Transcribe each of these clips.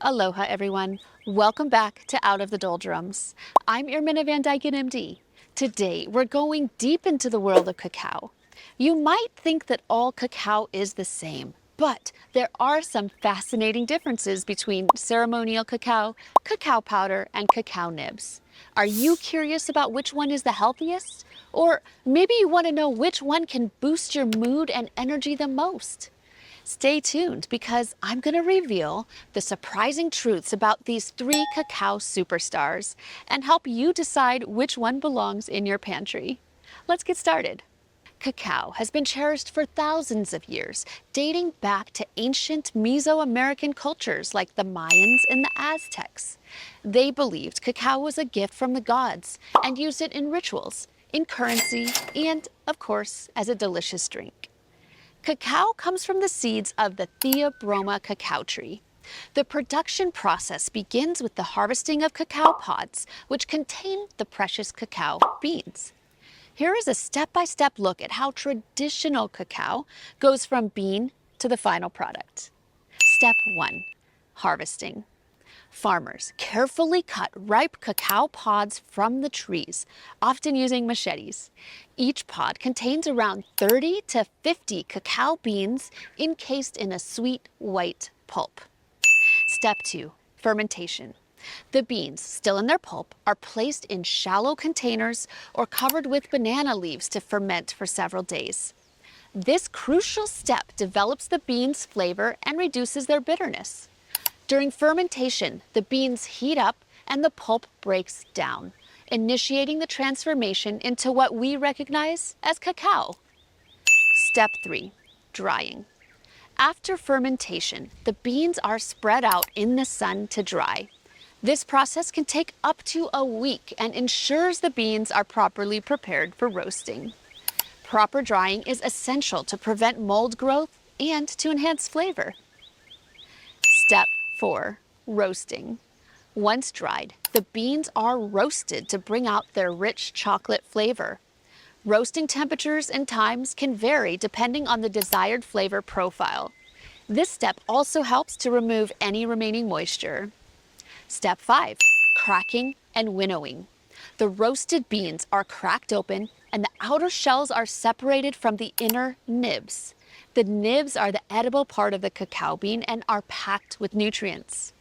Aloha everyone, welcome back to Out of the Doldrums. I'm Irminne Van Dyken, MD. Today we're going deep into the world of cacao. You might think that all cacao is the same, but there are some fascinating differences between ceremonial cacao, cacao powder, and cacao nibs. Are you curious about which one is the healthiest? Or maybe you want to know which one can boost your mood and energy the most? Stay tuned because I'm going to reveal the surprising truths about these three cacao superstars and help you decide which one belongs in your pantry. Let's get started. Cacao has been cherished for thousands of years, dating back to ancient Mesoamerican cultures like the Mayans and the Aztecs. They believed cacao was a gift from the gods and used it in rituals, in currency, and, of course, as a delicious drink. Cacao comes from the seeds of the Theobroma cacao tree. The production process begins with the harvesting of cacao pods, which contain the precious cacao beans. Here is a step-by-step look at how traditional cacao goes from bean to the final product. Step 1. Harvesting. Farmers carefully cut ripe cacao pods from the trees, often using machetes. Each pod contains around 30 to 50 cacao beans encased in a sweet white pulp. Step 2. Fermentation. The beans, still in their pulp, are placed in shallow containers or covered with banana leaves to ferment for several days. This crucial step develops the beans' flavor and reduces their bitterness. During fermentation, the beans heat up and the pulp breaks down, initiating the transformation into what we recognize as cacao. Step 3. Drying. After fermentation, the beans are spread out in the sun to dry. This process can take up to a week and ensures the beans are properly prepared for roasting. Proper drying is essential to prevent mold growth and to enhance flavor. Step 4. Roasting. Once dried, the beans are roasted to bring out their rich chocolate flavor. Roasting temperatures and times can vary depending on the desired flavor profile. This step also helps to remove any remaining moisture. Step 5. Cracking and winnowing. The roasted beans are cracked open and the outer shells are separated from the inner nibs. The nibs are the edible part of the cacao bean and are packed with nutrients.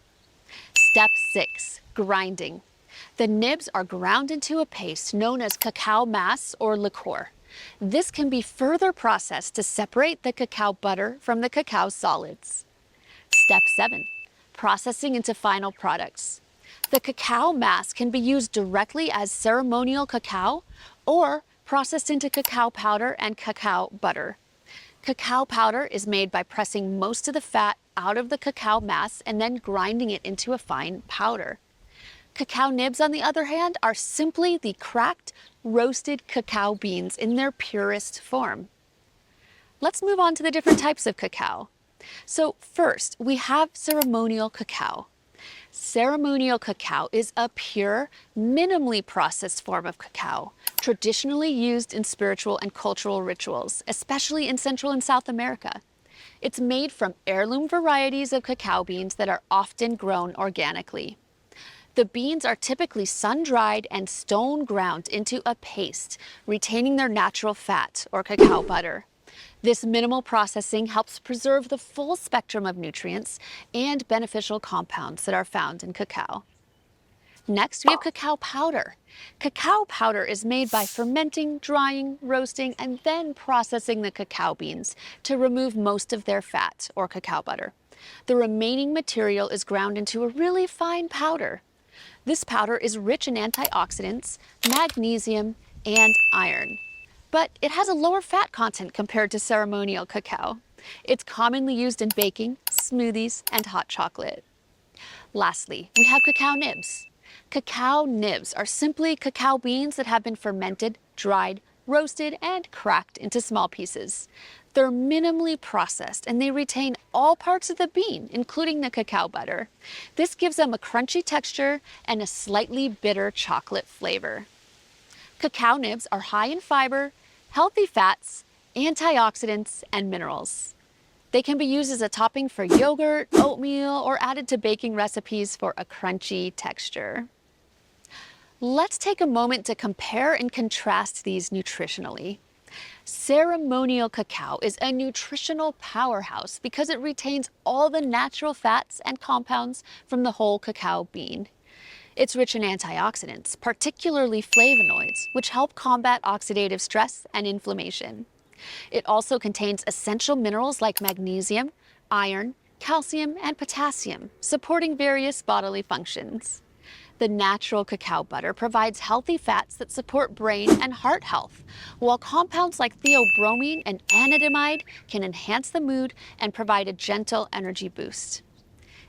Step 6. Grinding. The nibs are ground into a paste known as cacao mass or liqueur. This can be further processed to separate the cacao butter from the cacao solids. Step 7. Processing into final products. The cacao mass can be used directly as ceremonial cacao or processed into cacao powder and cacao butter. Cacao powder is made by pressing most of the fat out of the cacao mass and then grinding it into a fine powder. Cacao nibs, on the other hand, are simply the cracked, roasted cacao beans in their purest form. Let's move on to the different types of cacao. So first, we have ceremonial cacao. Ceremonial cacao is a pure, minimally processed form of cacao, traditionally used in spiritual and cultural rituals, especially in Central and South America. It's made from heirloom varieties of cacao beans that are often grown organically. The beans are typically sun-dried and stone ground into a paste, retaining their natural fat or cacao butter. This minimal processing helps preserve the full spectrum of nutrients and beneficial compounds that are found in cacao. Next, we have cacao powder. Cacao powder is made by fermenting, drying, roasting, and then processing the cacao beans to remove most of their fat or cacao butter. The remaining material is ground into a really fine powder. This powder is rich in antioxidants, magnesium, and iron. But it has a lower fat content compared to ceremonial cacao. It's commonly used in baking, smoothies, and hot chocolate. Lastly, we have cacao nibs. Cacao nibs are simply cacao beans that have been fermented, dried, roasted, and cracked into small pieces. They're minimally processed and they retain all parts of the bean, including the cacao butter. This gives them a crunchy texture and a slightly bitter chocolate flavor. Cacao nibs are high in fiber, healthy fats, antioxidants, and minerals. They can be used as a topping for yogurt, oatmeal, or added to baking recipes for a crunchy texture. Let's take a moment to compare and contrast these nutritionally. Ceremonial cacao is a nutritional powerhouse because it retains all the natural fats and compounds from the whole cacao bean. It's rich in antioxidants, particularly flavonoids, which help combat oxidative stress and inflammation. It also contains essential minerals like magnesium, iron, calcium, and potassium, supporting various bodily functions. The natural cacao butter provides healthy fats that support brain and heart health, while compounds like theobromine and anandamide can enhance the mood and provide a gentle energy boost.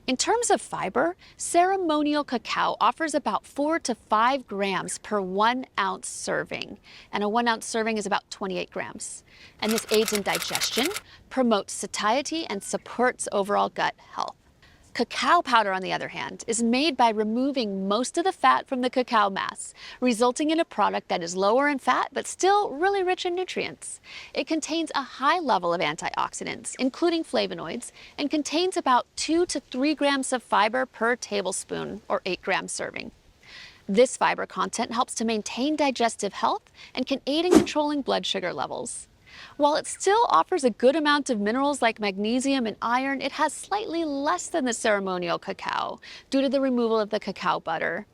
In terms of fiber, ceremonial cacao offers about 4 to 5 grams per 1 ounce serving, and a 1 ounce serving is about 28 grams. And this aids in digestion, promotes satiety, and supports overall gut health. Cacao powder, on the other hand, is made by removing most of the fat from the cacao mass, resulting in a product that is lower in fat but still really rich in nutrients. It contains a high level of antioxidants, including flavonoids, and contains about 2 to 3 grams of fiber per tablespoon, or 8-gram serving. This fiber content helps to maintain digestive health and can aid in controlling blood sugar levels. While it still offers a good amount of minerals like magnesium and iron, it has slightly less than the ceremonial cacao due to the removal of the cacao butter.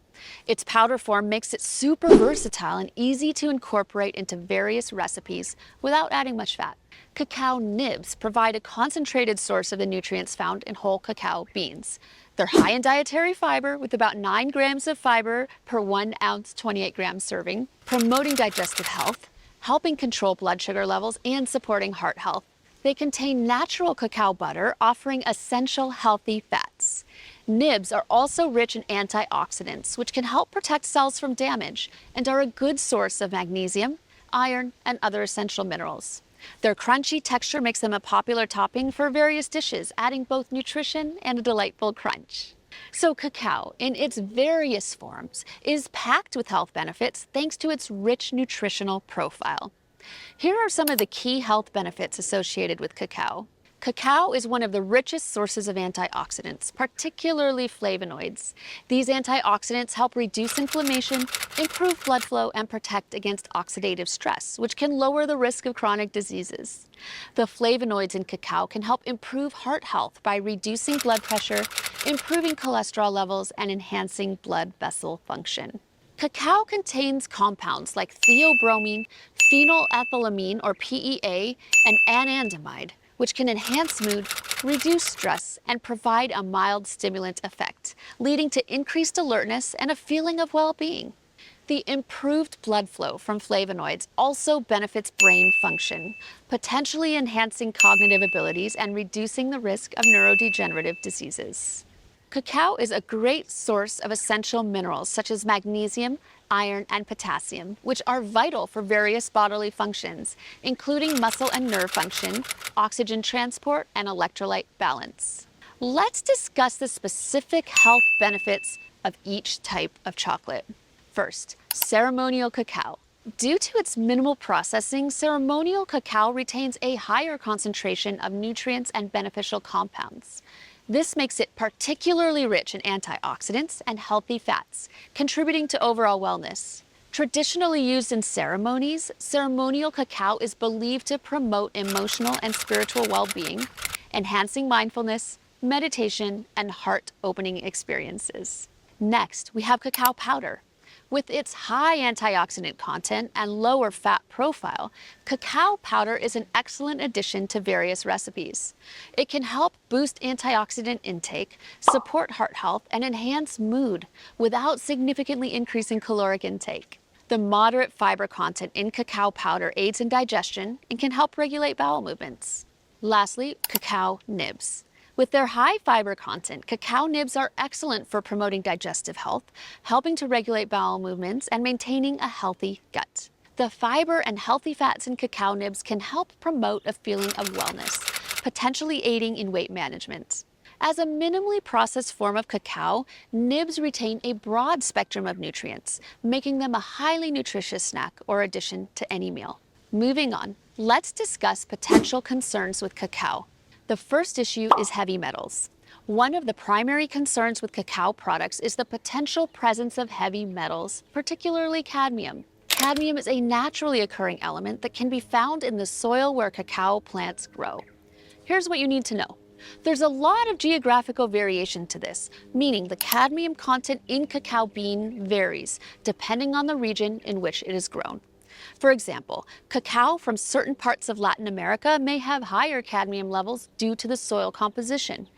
Its powder form makes it super versatile and easy to incorporate into various recipes without adding much fat. Cacao nibs provide a concentrated source of the nutrients found in whole cacao beans. They're high in dietary fiber with about 9 grams of fiber per 1 ounce 28-gram serving, promoting digestive health, helping control blood sugar levels, and supporting heart health. They contain natural cacao butter, offering essential healthy fats. Nibs are also rich in antioxidants, which can help protect cells from damage and are a good source of magnesium, iron, and other essential minerals. Their crunchy texture makes them a popular topping for various dishes, adding both nutrition and a delightful crunch. So cacao, in its various forms, is packed with health benefits thanks to its rich nutritional profile. Here are some of the key health benefits associated with cacao. Cacao is one of the richest sources of antioxidants, particularly flavonoids. These antioxidants help reduce inflammation, improve blood flow, and protect against oxidative stress, which can lower the risk of chronic diseases. The flavonoids in cacao can help improve heart health by reducing blood pressure, improving cholesterol levels, and enhancing blood vessel function. Cacao contains compounds like theobromine, phenylethylamine or PEA, and anandamide, which can enhance mood, reduce stress, and provide a mild stimulant effect, leading to increased alertness and a feeling of well-being. The improved blood flow from flavonoids also benefits brain function, potentially enhancing cognitive abilities and reducing the risk of neurodegenerative diseases. Cacao is a great source of essential minerals such as magnesium, iron, and potassium, which are vital for various bodily functions, including muscle and nerve function, oxygen transport, and electrolyte balance. Let's discuss the specific health benefits of each type of chocolate. First, ceremonial cacao. Due to its minimal processing, ceremonial cacao retains a higher concentration of nutrients and beneficial compounds. This makes it particularly rich in antioxidants and healthy fats, contributing to overall wellness. Traditionally used in ceremonies, ceremonial cacao is believed to promote emotional and spiritual well-being, enhancing mindfulness, meditation, and heart-opening experiences. Next, we have cacao powder. With its high antioxidant content and lower fat profile, cacao powder is an excellent addition to various recipes. It can help boost antioxidant intake, support heart health, and enhance mood without significantly increasing caloric intake. The moderate fiber content in cacao powder aids in digestion and can help regulate bowel movements. Lastly, cacao nibs. With their high fiber content, cacao nibs are excellent for promoting digestive health, helping to regulate bowel movements, and maintaining a healthy gut. The fiber and healthy fats in cacao nibs can help promote a feeling of wellness, potentially aiding in weight management. As a minimally processed form of cacao, nibs retain a broad spectrum of nutrients, making them a highly nutritious snack or addition to any meal. Moving on, let's discuss potential concerns with cacao. The first issue is heavy metals. One of the primary concerns with cacao products is the potential presence of heavy metals, particularly cadmium. Cadmium is a naturally occurring element that can be found in the soil where cacao plants grow. Here's what you need to know. There's a lot of geographical variation to this, meaning the cadmium content in cacao bean varies depending on the region in which it is grown. For example, cacao from certain parts of Latin America may have higher cadmium levels due to the soil composition.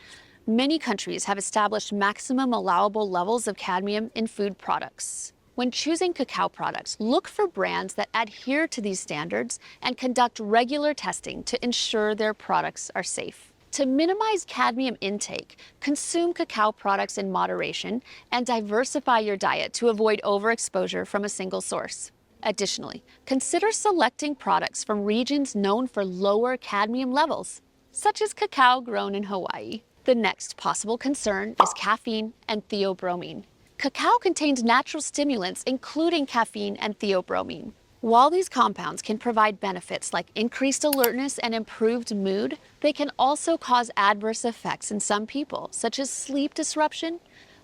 Many countries have established maximum allowable levels of cadmium in food products. When choosing cacao products, look for brands that adhere to these standards and conduct regular testing to ensure their products are safe. To minimize cadmium intake, consume cacao products in moderation and diversify your diet to avoid overexposure from a single source. Additionally, consider selecting products from regions known for lower cadmium levels, such as cacao grown in Hawaii. The next possible concern is caffeine and theobromine. Cacao contains natural stimulants, including caffeine and theobromine. While these compounds can provide benefits like increased alertness and improved mood, they can also cause adverse effects in some people, such as sleep disruption.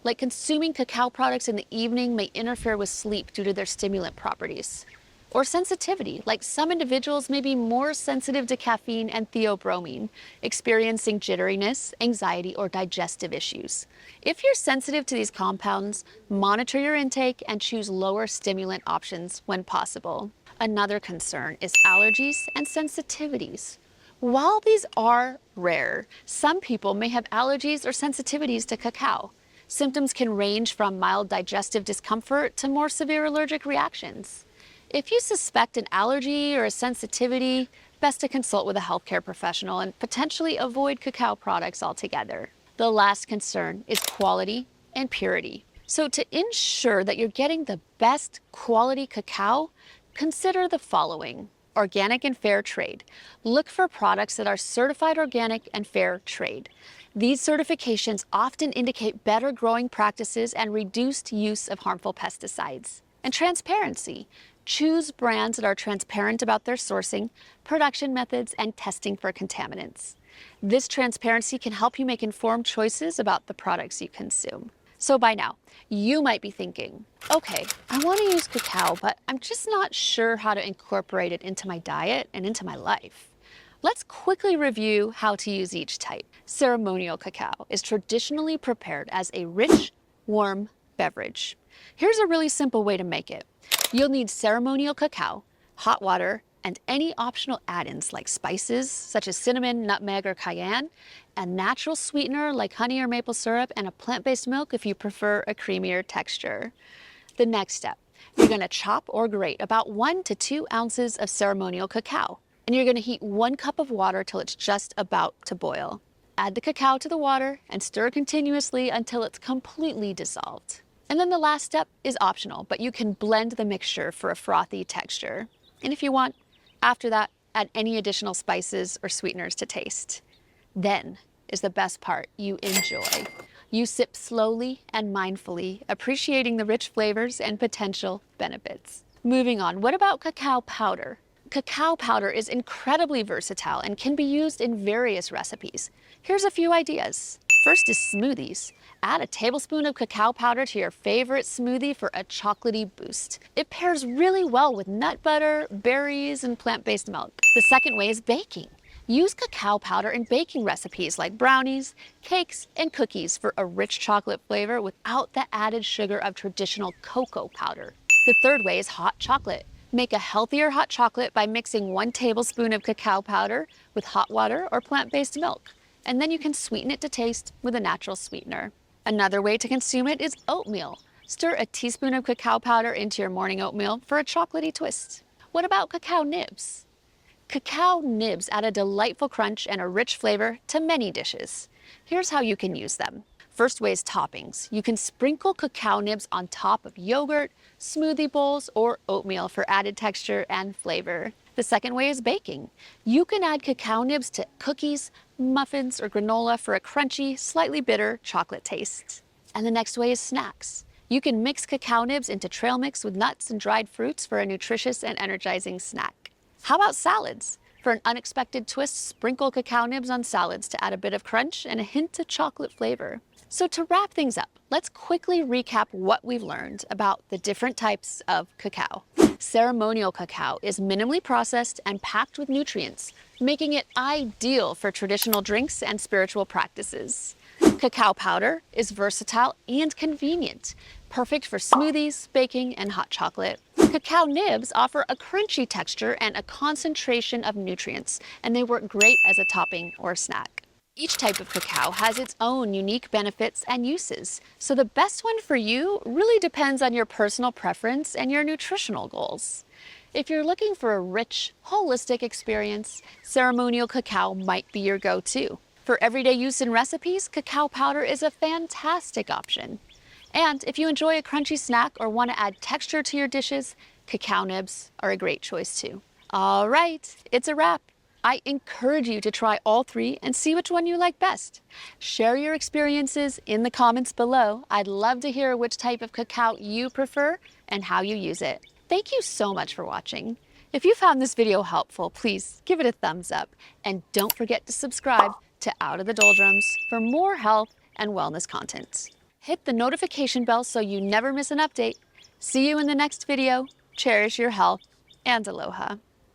Like consuming cacao products in the evening may interfere with sleep due to their stimulant properties. Or sensitivity, like some individuals may be more sensitive to caffeine and theobromine, experiencing jitteriness, anxiety, or digestive issues. If you're sensitive to these compounds, monitor your intake and choose lower stimulant options when possible. Another concern is allergies and sensitivities. While these are rare, some people may have allergies or sensitivities to cacao. Symptoms can range from mild digestive discomfort to more severe allergic reactions. If you suspect an allergy or a sensitivity, best to consult with a healthcare professional and potentially avoid cacao products altogether. The last concern is quality and purity. So to ensure that you're getting the best quality cacao, consider the following. Organic and fair trade. Look for products that are certified organic and fair trade. These certifications often indicate better growing practices and reduced use of harmful pesticides. And transparency. Choose brands that are transparent about their sourcing, production methods, and testing for contaminants. This transparency can help you make informed choices about the products you consume. So by now, you might be thinking, okay, I want to use cacao, but I'm just not sure how to incorporate it into my diet and into my life. Let's quickly review how to use each type. Ceremonial cacao is traditionally prepared as a rich, warm beverage. Here's a really simple way to make it. You'll need ceremonial cacao, hot water, and any optional add-ins like spices such as cinnamon, nutmeg, or cayenne, a natural sweetener like honey or maple syrup, and a plant-based milk if you prefer a creamier texture. The next step, you're going to chop or grate about 1 to 2 ounces of ceremonial cacao, and you're going to heat 1 cup of water till it's just about to boil. Add the cacao to the water and stir continuously until it's completely dissolved. And then the last step is optional, but you can blend the mixture for a frothy texture. And if you want, after that, add any additional spices or sweeteners to taste. Then is the best part, you enjoy. You sip slowly and mindfully, appreciating the rich flavors and potential benefits. Moving on, what about cacao powder? Cacao powder is incredibly versatile and can be used in various recipes. Here's a few ideas. First is smoothies. Add a tablespoon of cacao powder to your favorite smoothie for a chocolatey boost. It pairs really well with nut butter, berries, and plant-based milk. The second way is baking. Use cacao powder in baking recipes like brownies, cakes, and cookies for a rich chocolate flavor without the added sugar of traditional cocoa powder. The third way is hot chocolate. Make a healthier hot chocolate by mixing 1 tablespoon of cacao powder with hot water or plant-based milk, and then you can sweeten it to taste with a natural sweetener. Another way to consume it is oatmeal. Stir a teaspoon of cacao powder into your morning oatmeal for a chocolatey twist. What about cacao nibs? Cacao nibs add a delightful crunch and a rich flavor to many dishes. Here's how you can use them. First way is toppings. You can sprinkle cacao nibs on top of yogurt, smoothie bowls, or oatmeal for added texture and flavor. The second way is baking. You can add cacao nibs to cookies, muffins, or granola for a crunchy, slightly bitter chocolate taste. And the next way is snacks. You can mix cacao nibs into trail mix with nuts and dried fruits for a nutritious and energizing snack. How about salads? For an unexpected twist, sprinkle cacao nibs on salads to add a bit of crunch and a hint of chocolate flavor. So to wrap things up, let's quickly recap what we've learned about the different types of cacao. Ceremonial cacao is minimally processed and packed with nutrients, making it ideal for traditional drinks and spiritual practices. Cacao powder is versatile and convenient, perfect for smoothies, baking, and hot chocolate. Cacao nibs offer a crunchy texture and a concentration of nutrients, and they work great as a topping or snack. Each type of cacao has its own unique benefits and uses, so the best one for you really depends on your personal preference and your nutritional goals. If you're looking for a rich, holistic experience, ceremonial cacao might be your go-to. For everyday use in recipes, cacao powder is a fantastic option. And if you enjoy a crunchy snack or want to add texture to your dishes, cacao nibs are a great choice too. All right, it's a wrap. I encourage you to try all three and see which one you like best. Share your experiences in the comments below. I'd love to hear which type of cacao you prefer and how you use it. Thank you so much for watching. If you found this video helpful, please give it a thumbs up and don't forget to subscribe to Out of the Doldrums for more health and wellness content. Hit the notification bell so you never miss an update. See you in the next video. Cherish your health and aloha.